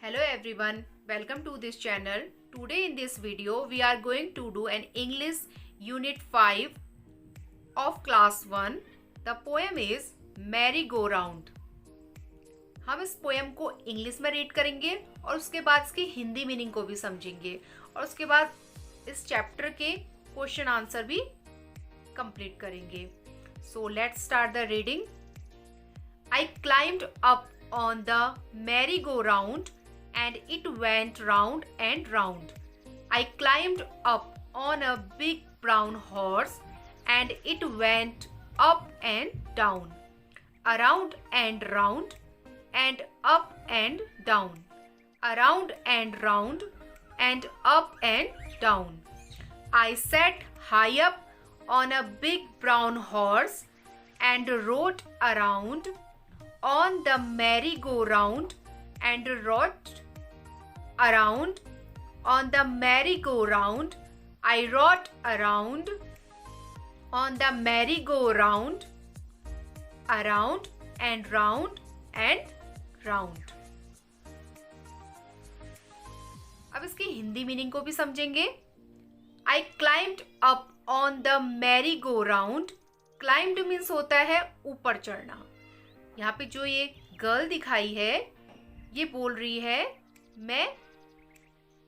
Hello everyone, welcome to this channel. Today in this video we are going to do an English Unit 5 of Class 1. The poem is Merry Go Round. हम इस poem को English में read करेंगे और उसके बाद इसकी Hindi meaning को भी समझेंगे और उसके बाद इस चैप्टर के क्वेश्चन आंसर भी कंप्लीट करेंगे. So let's start the reading. I climbed up on the merry-go-round and it went round and round. I climbed up on a big brown horse and it went up and down, around and round and up and down, around and round and up and down. I sat high up on a big brown horse and rode around on the merry-go-round and rode around on the merry-go-round. I rode around on the merry-go-round, around and round and round. अब इसकी Hindi meaning को भी समझेंगे. I climbed up on the merry-go-round. Climbed means होता है ऊपर चढ़ना. यहाँ पे जो ये गर्ल दिखाई है ये बोल रही है मैं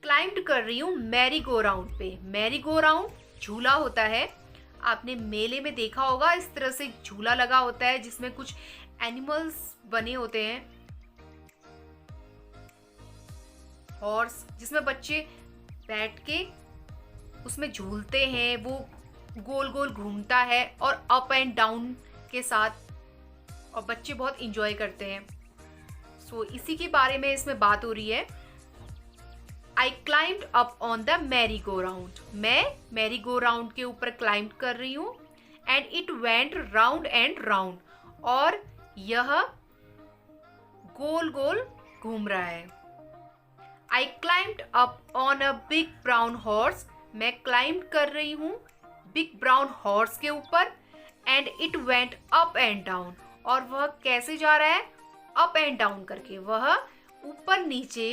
क्लाइंब कर रही हूँ मैरी गो राउंड पे. मैरी गो राउंड झूला होता है. आपने मेले में देखा होगा इस तरह से झूला लगा होता है जिसमें कुछ एनिमल्स बने होते हैं. हॉर्स जिसमें बच्चे बैठ के उसमें झूलते हैं. वो गोल गोल घूमता है और अप एंड डाउन के साथ और बच्चे बहुत इंजॉय करते हैं. सो इसी के बारे में इसमें बात हो रही है. आई climbed up on the merry go round. मैं मैरी गो राउंड के ऊपर क्लाइम्ब कर रही हूँ. And it went round and round और यह गोल गोल घूम रहा है. आई climbed up on a big brown horse. मैं क्लाइम्ब कर रही हूँ बिग ब्राउन हॉर्स के ऊपर. And it went up and down और वह कैसे जा रहा है अप एंड डाउन करके. वह ऊपर नीचे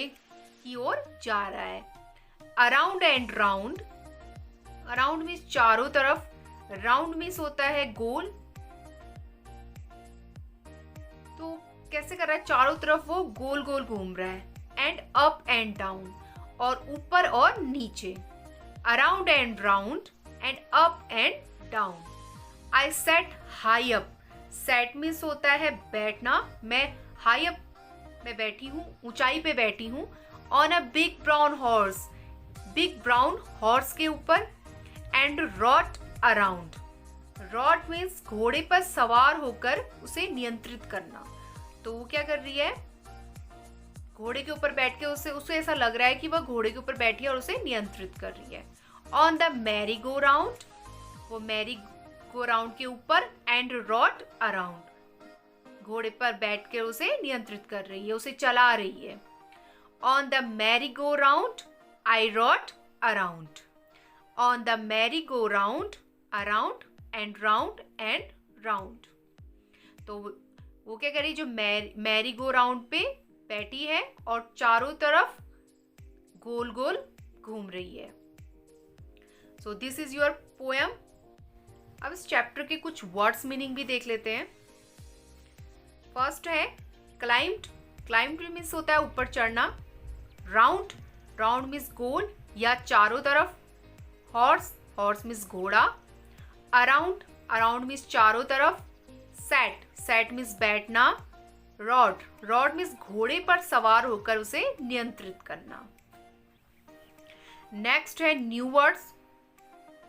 की ओर जा रहा है. Around and round. Around means चारों तरफ. राउंड मीन्स होता है गोल. तो कैसे कर रहा है चारों तरफ वो गोल गोल घूम रहा है. एंड अप एंड डाउन और ऊपर और नीचे. Around and round and up and down. I set high up. Set means होता है बैठना. मैं हाई अप में बैठी हूँ ऊंचाई पे बैठी हूँ. On a big brown horse. Big brown horse के ऊपर. And rod around. Rod means घोड़े पर सवार होकर उसे नियंत्रित करना. तो वो क्या कर रही है घोड़े के ऊपर बैठ के उसे ऐसा लग रहा है कि वह घोड़े के ऊपर बैठी है और उसे नियंत्रित कर रही है. On the merry go round. वो मैरी गो राउंड के ऊपर. एंड रॉड अराउंड घोड़े पर बैठ कर उसे नियंत्रित कर रही है उसे चला रही है. On the merry go round I rod around. On the merry go round around and round. तो वो क्या कर रही है जो मैरी गो राउंड पे बैठी है और चारों तरफ गोल गोल घूम रही है. So this is your poem. अब इस चैप्टर के कुछ वर्ड्स मीनिंग भी देख लेते हैं. फर्स्ट है क्लाइम्ड. क्लाइम्ड मीन्स होता है ऊपर चढ़ना. राउंड. राउंड मीन्स गोल या चारों तरफ. हॉर्स. हॉर्स मीन्स घोड़ा. अराउंड. अराउंड मीन्स चारों तरफ. सेट. सेट मीन्स बैठना. रॉड. रॉड मीन्स घोड़े पर सवार होकर उसे नियंत्रित करना. नेक्स्ट है न्यू वर्ड्स.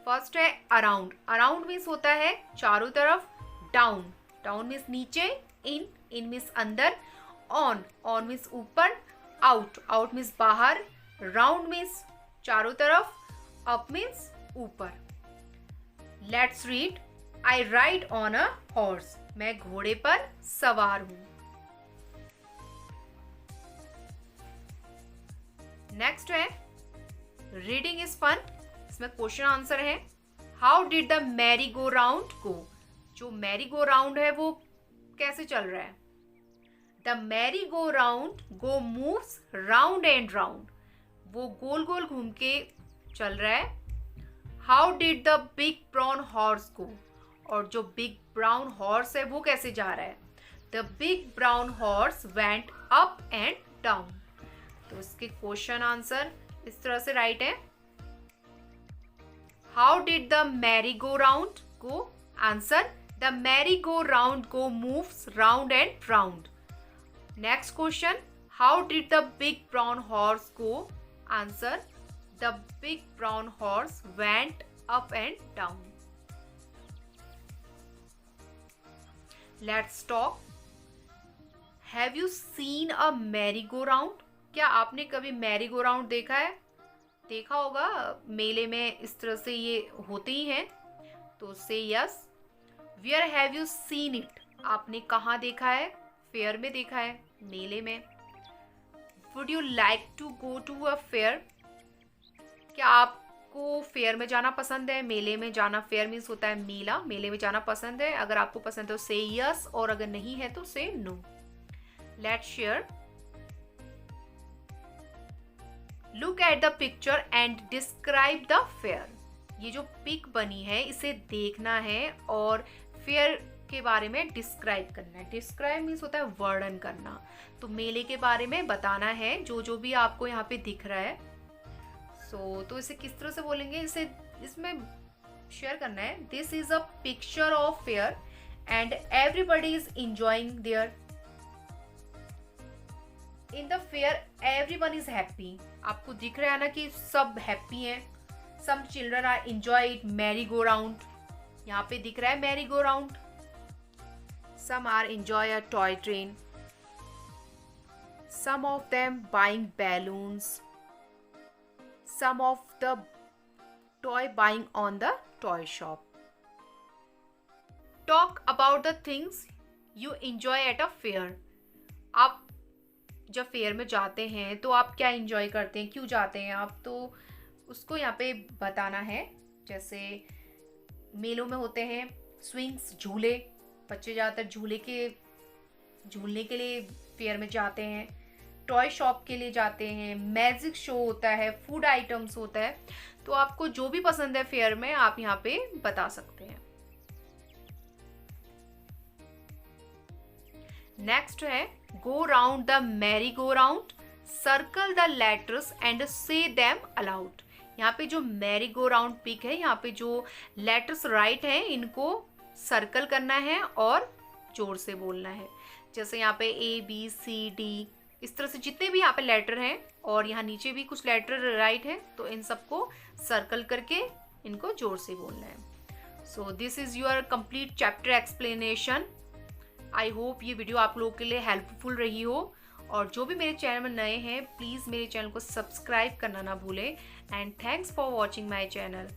फर्स्ट है अराउंड. अराउंड मीन्स होता है चारों तरफ. डाउन. डाउन मीन्स नीचे. इन. इन मीन्स अंदर. ऑन. ऑन मीन्स ऊपर. आउट. आउट मीन्स बाहर. राउंड मीन्स चारों तरफ. अप मीन्स ऊपर. Let's read. I ride on a horse. मैं घोड़े पर सवार हूं. नेक्स्ट है रीडिंग इज फन. इसमें क्वेश्चन आंसर है. How did the merry go round go. जो मैरी गो राउंड है वो कैसे चल रहा है. The merry go round go moves round and round, वो गोल गोल घूम के चल रहा है। How did the big brown horse go, और जो बिग ब्राउन हॉर्स है वो कैसे जा रहा है। The big brown horse went up and down. तो इसके क्वेश्चन आंसर इस तरह से राइट है। How did the merry go round go, answer the merry go round go moves round and round. Next question, how did the big brown horse go, answer the big brown horse went up and down. Let's talk. Have you seen a Mary go round, क्या आपने कभी Mary go round देखा है। देखा होगा, मेले में इस तरह से ये होते ही हैं। तो से yes. Where have you seen it, आपने कहाँ देखा है। फेयर में देखा है, मेले में। Would you like to go to a fair, क्या आपको फेयर में जाना पसंद है। मेले में जाना, फेयर मीन्स होता है मेला, मेले में जाना पसंद है। अगर आपको पसंद है तो से यस, और अगर नहीं है तो से no. Let's share. Look at the picture and describe the fair, ये जो पिक बनी है इसे देखना है और फेयर के बारे में डिस्क्राइब करना है। डिस्क्राइब मीन्स होता है वर्णन करना। तो मेले के बारे में बताना है जो जो भी आपको यहाँ पे दिख रहा है। तो इसे किस तरह से बोलेंगे, इसे इसमें शेयर करना है। This is a picture of fair and everybody is enjoying there. In the fair everyone is happy, आपको दिख रहा है ना कि सब हैप्पी हैं। Some children are enjoy it merry go round, यहाँ पे दिख रहा है merry go round. Some are enjoy a toy train, some of them buying balloons, some of the toy buying on the toy shop. Talk about the things you enjoy at a fair, आप जब fair में जाते हैं तो आप क्या enjoy करते हैं, क्यों जाते हैं आप, तो उसको यहाँ पे बताना है। जैसे मेलों में होते हैं स्विंग्स, झूले, बच्चे ज़्यादातर झूलने के लिए फेयर में जाते हैं। टॉय शॉप के लिए जाते हैं, मैजिक शो होता है, फूड आइटम्स होता है। तो आपको जो भी पसंद है फेयर में आप यहाँ पे बता सकते हैं। नेक्स्ट है go round the merry go round, circle the letters and से देम अलाउड। यहाँ पे जो मैरी गो राउंड पिक है, यहाँ पे जो लेटर्स राइट हैं इनको सर्कल करना है और जोर से बोलना है। जैसे यहाँ पे ABCD, इस तरह से जितने भी यहाँ पे लेटर हैं, और यहाँ नीचे भी कुछ लेटर राइट है, तो इन सबको सर्कल करके इनको जोर से बोलना है। So this is your complete chapter explanation. I hope ये वीडियो आप लोगों के लिए हेल्पफुल रही हो। और जो भी मेरे चैनल में नए हैं प्लीज़ मेरे चैनल को सब्सक्राइब करना ना भूलें। And thanks for watching my channel.